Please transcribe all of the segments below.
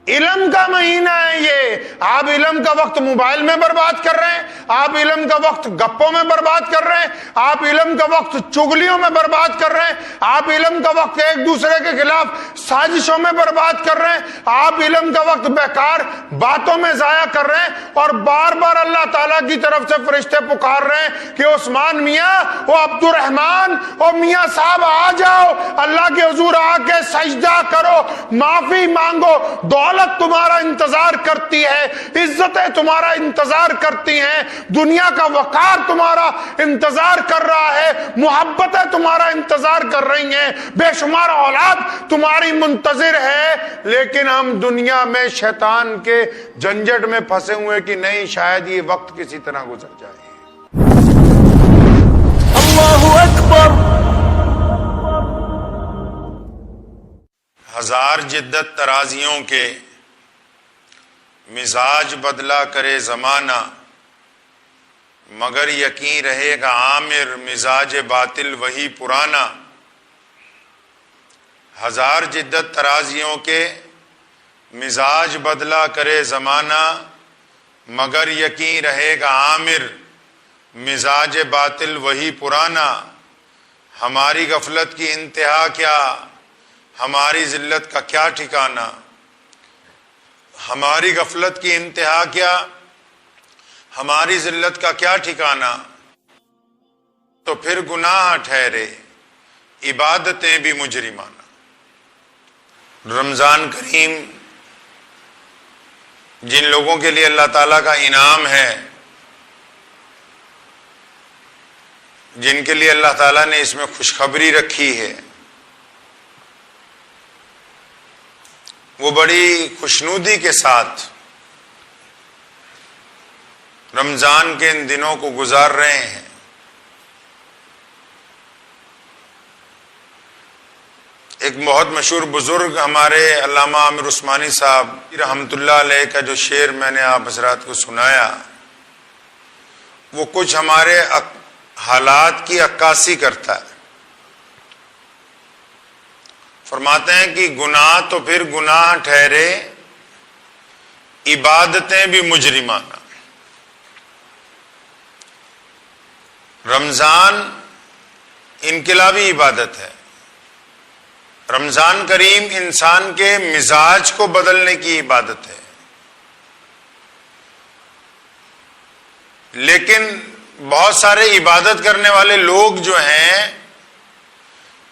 علم کا مہینہ ہے یہ. آپ علم کا وقت موبائل میں برباد کر رہے ہیں, آپ علم کا وقت گپوں میں برباد کر رہے ہیں, آپ علم کا وقت چگلیوں میں برباد کر رہے ہیں, آپ علم کا وقت ایک دوسرے کے خلاف سازشوں میں برباد کر رہے ہیں, آپ علم کا وقت بیکار باتوں میں ضائع کر رہے ہیں. اور بار بار اللہ تعالیٰ کی طرف سے فرشتے پکار رہے ہیں کہ عثمان میاں, وہ عبد الرحمان, اور میاں صاحب آ جاؤ, اللہ کے حضور آ کے سجدہ کرو, معافی مانگو. دولت تمہارا انتظار کرتی ہے, عزتیں تمہارا انتظار کرتی ہیں, دنیا کا وقار تمہارا انتظار کر رہا ہے, محبتیں تمہارا انتظار کر رہی ہیں, بے شمار اولاد تمہاری منتظر ہے. لیکن ہم دنیا میں شیطان کے جھنجٹ میں پھنسے ہوئے کہ نہیں, شاید یہ وقت کسی طرح گزر جائے. اللہ اکبر. ہزار جدت ترازیوں کے مزاج بدلا کرے زمانہ, مگر یقین رہے گا عامر مزاج باطل وہی پرانا. ہزار جدت ترازیوں کے مزاج بدلا کرے زمانہ, مگر یقین رہے گا عامر مزاج باطل وہی پرانا. ہماری غفلت کی انتہا کیا, ہماری ذلت کا کیا ٹھکانہ. ہماری غفلت کی انتہا کیا, ہماری ذلت کا کیا ٹھکانہ. تو پھر گناہ ٹھہرے عبادتیں بھی مجرمانہ. رمضان کریم جن لوگوں کے لیے اللہ تعالیٰ کا انعام ہے, جن کے لیے اللہ تعالیٰ نے اس میں خوشخبری رکھی ہے, وہ بڑی خوشنودی کے ساتھ رمضان کے ان دنوں کو گزار رہے ہیں. ایک بہت مشہور بزرگ ہمارے علامہ عامر عثمانی صاحب رحمۃ اللہ علیہ کا جو شعر میں نے آپ حضرات کو سنایا, وہ کچھ ہمارے حالات کی عکاسی کرتا ہے. فرماتے ہیں کہ گناہ تو پھر گناہ ٹھہرے عبادتیں بھی مجرمانہ. رمضان انقلابی عبادت ہے. رمضان کریم انسان کے مزاج کو بدلنے کی عبادت ہے. لیکن بہت سارے عبادت کرنے والے لوگ جو ہیں,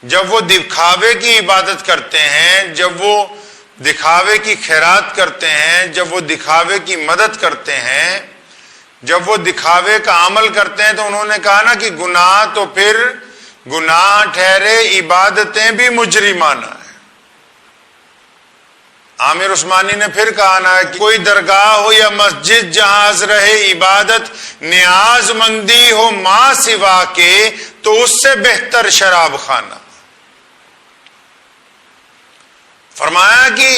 جب وہ دکھاوے کی عبادت کرتے ہیں, جب وہ دکھاوے کی خیرات کرتے ہیں, جب وہ دکھاوے کی مدد کرتے ہیں, جب وہ دکھاوے کا عمل کرتے ہیں, تو انہوں نے کہا نا کہ گناہ تو پھر گناہ ٹھہرے عبادتیں بھی مجرمانہ ہے. عامر عثمانی نے پھر کہا نا کہ کوئی درگاہ ہو یا مسجد جہاں رہے عبادت, نیاز مندی ہو ماں سوا کے, تو اس سے بہتر شراب خانہ. فرمایا کہ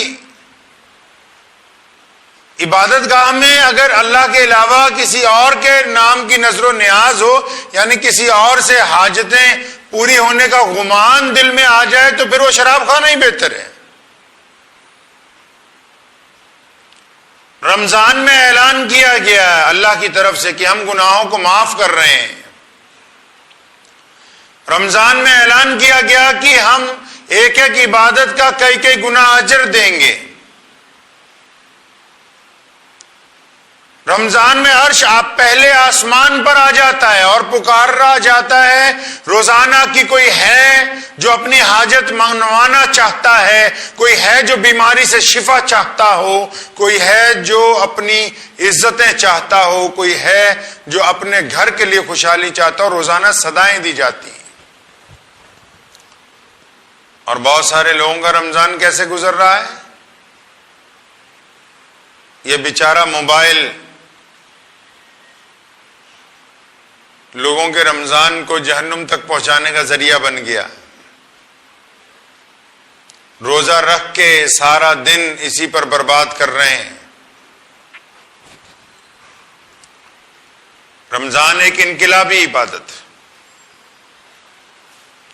عبادت گاہ میں اگر اللہ کے علاوہ کسی اور کے نام کی نظر و نیاز ہو, یعنی کسی اور سے حاجتیں پوری ہونے کا گمان دل میں آ جائے, تو پھر وہ شراب خانہ ہی بہتر ہے. رمضان میں اعلان کیا گیا ہے اللہ کی طرف سے کہ ہم گناہوں کو معاف کر رہے ہیں. رمضان میں اعلان کیا گیا کہ ہم ایک ایک عبادت کا کئی کئی گنا اجر دیں گے. رمضان میں عرش آپ پہلے آسمان پر آ جاتا ہے اور پکار رہا جاتا ہے روزانہ کی کوئی ہے جو اپنی حاجت منوانا چاہتا ہے, کوئی ہے جو بیماری سے شفا چاہتا ہو, کوئی ہے جو اپنی عزتیں چاہتا ہو, کوئی ہے جو اپنے گھر کے لیے خوشحالی چاہتا ہو. روزانہ صدائیں دی جاتی ہیں. اور بہت سارے لوگوں کا رمضان کیسے گزر رہا ہے, یہ بیچارہ موبائل لوگوں کے رمضان کو جہنم تک پہنچانے کا ذریعہ بن گیا. روزہ رکھ کے سارا دن اسی پر برباد کر رہے ہیں. رمضان ایک انقلابی عبادت.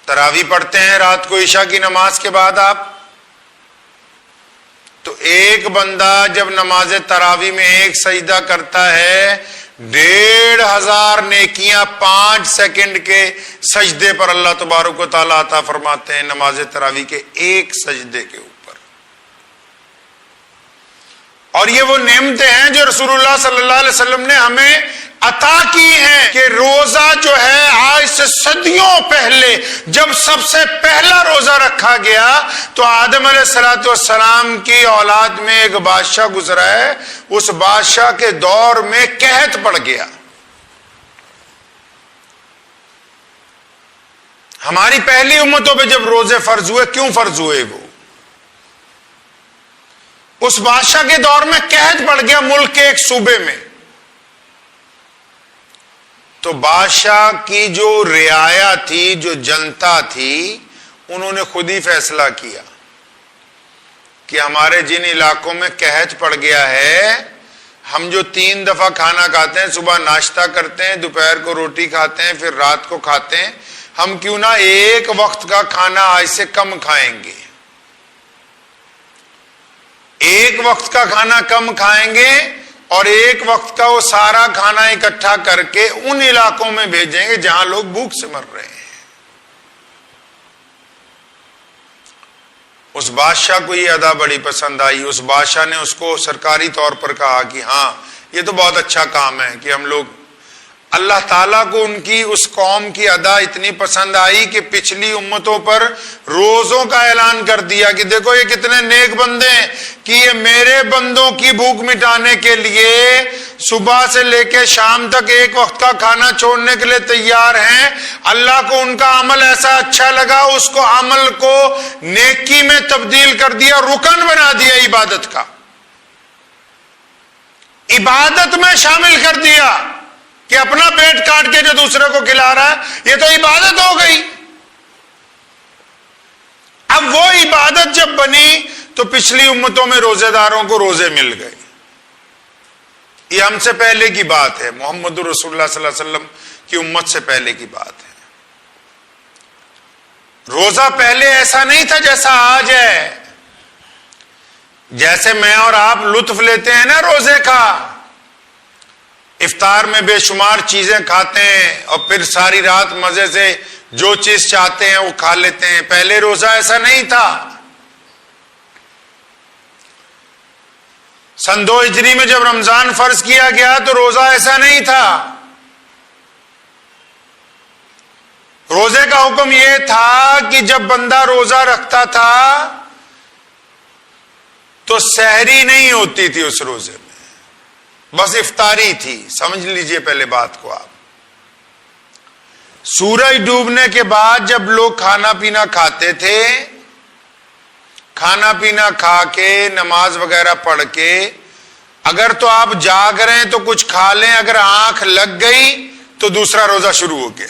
تراویح پڑھتے ہیں رات کو عشاء کی نماز کے بعد آپ, تو تو ایک بندہ جب نماز تراویح میں ایک سجدہ کرتا ہے 1500 نیکیاں 5 سیکنڈ کے سجدے پر اللہ تبارک و تعالیٰ عطا فرماتے ہیں نماز تراویح کے ایک سجدے کے اوپر. اور یہ وہ نعمتیں ہیں جو رسول اللہ صلی اللہ علیہ وسلم نے ہمیں عطا کی ہیں کہ روزہ جو ہے آج سے صدیوں پہلے جب سب سے پہلا روزہ رکھا گیا تو آدم علیہ الصلوۃ والسلام کی اولاد میں ایک بادشاہ گزرا ہے, اس بادشاہ کے دور میں قحط پڑ گیا. ہماری پہلی امتوں پہ جب روزے فرض ہوئے, کیوں فرض ہوئے؟ وہ اس بادشاہ کے دور میں قحط پڑ گیا ملک کے ایک صوبے میں. تو بادشاہ کی جو رعایا تھی, جو جنتا تھی, انہوں نے خود ہی فیصلہ کیا کہ ہمارے جن علاقوں میں قحط پڑ گیا ہے, ہم جو 3 دفعہ کھانا کھاتے ہیں, صبح ناشتہ کرتے ہیں, دوپہر کو روٹی کھاتے ہیں, پھر رات کو کھاتے ہیں, ہم کیوں نہ ایک وقت کا کھانا آج سے کم کھائیں گے, ایک وقت کا کھانا کم کھائیں گے اور ایک وقت کا وہ سارا کھانا اکٹھا کر کے ان علاقوں میں بھیجیں گے جہاں لوگ بھوک سے مر رہے ہیں. اس بادشاہ کو یہ ادا بڑی پسند آئی. اس بادشاہ نے اس کو سرکاری طور پر کہا کہ ہاں یہ تو بہت اچھا کام ہے کہ ہم لوگ, اللہ تعالیٰ کو ان کی اس قوم کی ادا اتنی پسند آئی کہ پچھلی امتوں پر روزوں کا اعلان کر دیا کہ دیکھو یہ کتنے نیک بندے ہیں کہ یہ میرے بندوں کی بھوک مٹانے کے لیے صبح سے لے کے شام تک ایک وقت کا کھانا چھوڑنے کے لیے تیار ہیں. اللہ کو ان کا عمل ایسا اچھا لگا, اس کو عمل کو نیکی میں تبدیل کر دیا, رکن بنا دیا عبادت کا, عبادت میں شامل کر دیا کہ اپنا پیٹ کاٹ کے جو دوسرے کو کھلا رہا ہے یہ تو عبادت ہو گئی. اب وہ عبادت جب بنی تو پچھلی امتوں میں روزے داروں کو روزے مل گئے. یہ ہم سے پہلے کی بات ہے, محمد رسول اللہ صلی اللہ علیہ وسلم کی امت سے پہلے کی بات ہے. روزہ پہلے ایسا نہیں تھا جیسا آج ہے. جیسے میں اور آپ لطف لیتے ہیں نا روزے کا, افطار میں بے شمار چیزیں کھاتے ہیں اور پھر ساری رات مزے سے جو چیز چاہتے ہیں وہ کھا لیتے ہیں. پہلے روزہ ایسا نہیں تھا. سن 2 ہجری میں جب رمضان فرض کیا گیا تو روزہ ایسا نہیں تھا. روزے کا حکم یہ تھا کہ جب بندہ روزہ رکھتا تھا تو سحری نہیں ہوتی تھی اس روزے میں, بس افطاری تھی. سمجھ لیجئے پہلے بات کو آپ. سورج ڈوبنے کے بعد جب لوگ کھانا پینا کھاتے تھے, کھانا پینا کھا کے نماز وغیرہ پڑھ کے اگر تو آپ جاگ رہے ہیں تو کچھ کھا لیں, اگر آنکھ لگ گئی تو دوسرا روزہ شروع ہو گیا.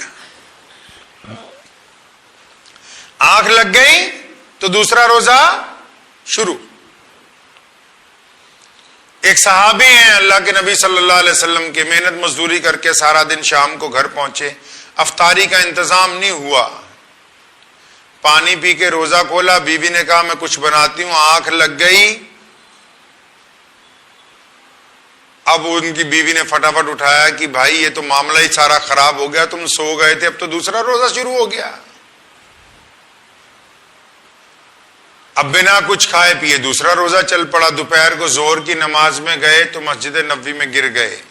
آنکھ لگ گئی تو دوسرا روزہ شروع. ایک صحابی ہیں اللہ کے نبی صلی اللہ علیہ وسلم کے, محنت مزدوری کر کے سارا دن شام کو گھر پہنچے, افطاری کا انتظام نہیں ہوا, پانی پی کے روزہ کھولا, بیوی نے کہا میں کچھ بناتی ہوں, آنکھ لگ گئی. اب ان کی بیوی نے فٹافٹ اٹھایا کہ بھائی یہ تو معاملہ ہی سارا خراب ہو گیا, تم سو گئے تھے, اب تو دوسرا روزہ شروع ہو گیا. اب بنا کچھ کھائے پیے دوسرا روزہ چل پڑا. دوپہر کو ظہر کی نماز میں گئے تو مسجد نبوی میں گر گئے,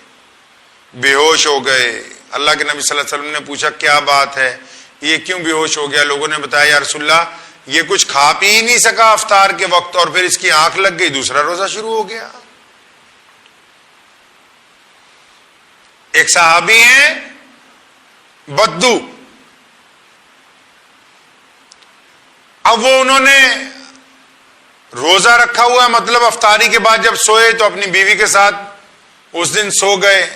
بے ہوش ہو گئے. اللہ کے نبی صلی اللہ علیہ وسلم نے پوچھا کیا بات ہے, یہ کیوں بے ہوش ہو گیا؟ لوگوں نے بتایا یا رسول اللہ یہ کچھ کھا پی ہی نہیں سکا افطار کے وقت اور پھر اس کی آنکھ لگ گئی, دوسرا روزہ شروع ہو گیا. ایک صحابی ہیں بدو, اب وہ انہوں نے روزہ رکھا ہوا ہے, مطلب افطاری کے بعد جب سوئے تو اپنی بیوی کے ساتھ اس دن سو گئے.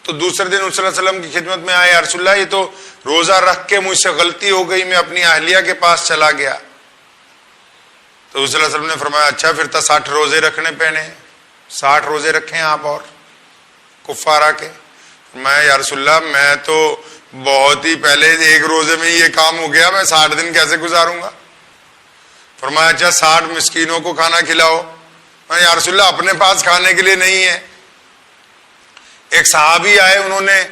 تو دوسرے دن صلی اللہ علیہ وسلم کی خدمت میں آئے, یا رسول اللہ یہ تو روزہ رکھ کے مجھ سے غلطی ہو گئی, میں اپنی اہلیہ کے پاس چلا گیا. تو صلی اللہ علیہ وسلم نے فرمایا اچھا پھر تو 60 روزے رکھنے پڑے, 60 روزے رکھیں آپ اور کفارہ کے. میں یا رسول اللہ میں تو بہت ہی پہلے ایک روزے میں یہ کام ہو گیا, میں 60 دن کیسے گزاروں گا؟ فرمایا اچھا 60 مسکینوں کو کھانا کھلاؤ. یا رسول اللہ اپنے پاس کھانے کے لیے نہیں ہے. ایک صحابی آئے, انہوں نے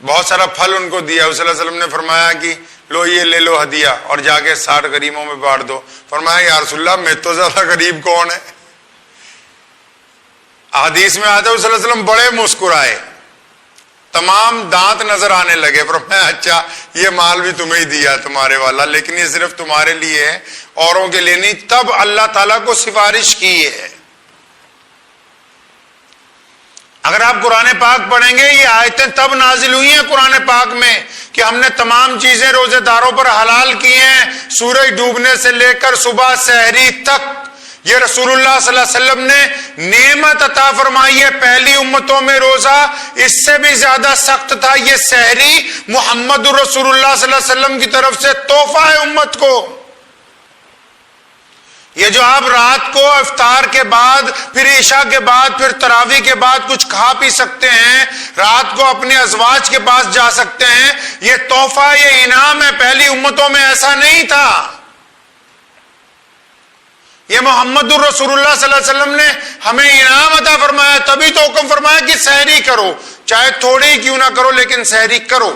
بہت سارا پھل ان کو دیا. صلی اللہ علیہ وسلم نے فرمایا کہ لو یہ لے لو ہدیہ اور جا کے 60 غریبوں میں بانٹ دو. فرمایا یا رسول اللہ میں تو زیادہ غریب کون ہے. حدیث میں آتا ہے صلی اللہ علیہ وسلم بڑے مسکرائے, تمام دانت نظر آنے لگے. فرمایا اچھا یہ مال بھی تمہیں ہی دیا تمہارے والا, لیکن یہ صرف تمہارے لیے ہے, اوروں کے لیے نہیں. تب اللہ تعالیٰ کو سفارش کی ہے. اگر آپ قرآن پاک پڑھیں گے, یہ آیتیں تب نازل ہوئی ہیں قرآن پاک میں کہ ہم نے تمام چیزیں روزے داروں پر حلال کی ہیں, سورج ڈوبنے سے لے کر صبح سحری تک. یہ رسول اللہ صلی اللہ علیہ وسلم نے نعمت عطا فرمائی ہے. پہلی امتوں میں روزہ اس سے بھی زیادہ سخت تھا. یہ سحری محمد رسول اللہ صلی اللہ علیہ وسلم کی طرف سے تحفہ ہے امت کو. یہ جو آپ رات کو افطار کے بعد, پھر عشاء کے بعد, پھر تراویح کے بعد کچھ کھا پی سکتے ہیں, رات کو اپنے ازواج کے پاس جا سکتے ہیں, یہ تحفہ, یہ انعام ہے. پہلی امتوں میں ایسا نہیں تھا. یہ محمد الرسول اللہ صلی اللہ علیہ وسلم نے ہمیں انعام عطا فرمایا. تبھی تو حکم فرمایا کہ سحری کرو, چاہے تھوڑی کیوں نہ کرو لیکن سحری کرو.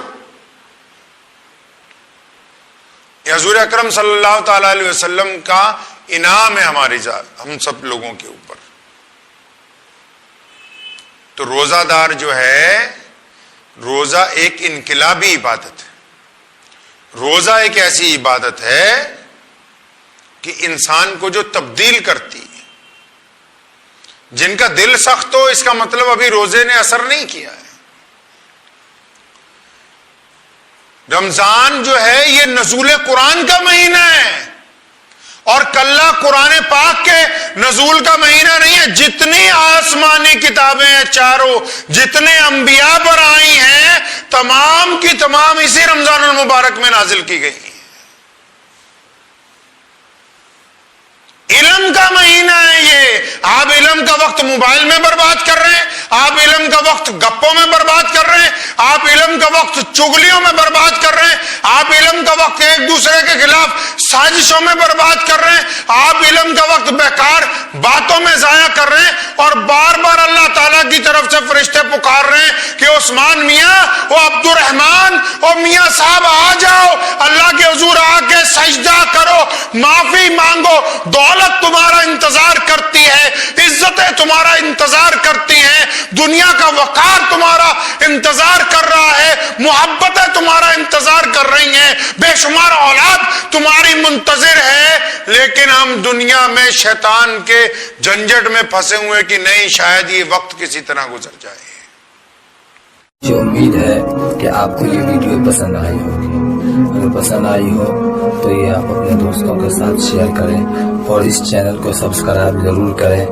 یہ حضور اکرم صلی اللہ تعالی علیہ وسلم کا انعام ہے ہماری ذات, ہم سب لوگوں کے اوپر. تو روزہ دار جو ہے, روزہ ایک انقلابی عبادت ہے. روزہ ایک ایسی عبادت ہے کہ انسان کو جو تبدیل کرتی ہے. جن کا دل سخت ہو, اس کا مطلب ابھی روزے نے اثر نہیں کیا ہے. رمضان جو ہے یہ نزول قرآن کا مہینہ ہے, اور کلہ قرآن پاک کے نزول کا مہینہ نہیں ہے. جتنی آسمانی کتابیں ہیں چاروں, جتنے انبیاء پر آئی ہیں, تمام کی تمام اسی رمضان المبارک میں نازل کی گئی ہیں. علم کا مہینہ ہے یہ. آپ علم کا وقت موبائل میں برباد کر رہے ہیں, آپ علم کا وقت گپوں میں برباد کر رہے ہیں, آپ علم کا وقت چگلیوں میں برباد کر رہے ہیں, آپ علم کا وقت ایک دوسرے کے خلاف سازشوں میں برباد کر رہے ہیں, آپ علم کا وقت بیکار باتوں میں ضائع کر رہے ہیں. اور بار بار اللہ تعالیٰ کی طرف سے فرشتے پکار رہے ہیں کہ عثمان میاں, وہ عبد الرحمان, اور میاں صاحب آ جاؤ, اللہ کے حضور آ کے سجدہ کرو, معافی مانگو. دولت تمہارا انتظار کرتی ہے, عزتیں تمہارا انتظار کرتی ہیں, دنیا کا وقار تمہارا انتظار کر رہا ہے, محبتیں تمہارا انتظار کر رہی ہیں, بے شمار اولاد تمہاری منتظر ہے. لیکن ہم دنیا میں شیطان کے جھنجٹ میں پھنسے ہوئے کہ نہیں, شاید یہ وقت کسی طرح گزر جائے. مجھے امید ہے کہ آپ کو یہ ویڈیو پسند آئی ہوگی. اگر پسند آئی ہو تو یہ آپ اپنے دوستوں کے ساتھ شیئر کریں, اور اس چینل کو سبسکرائب ضرور کریں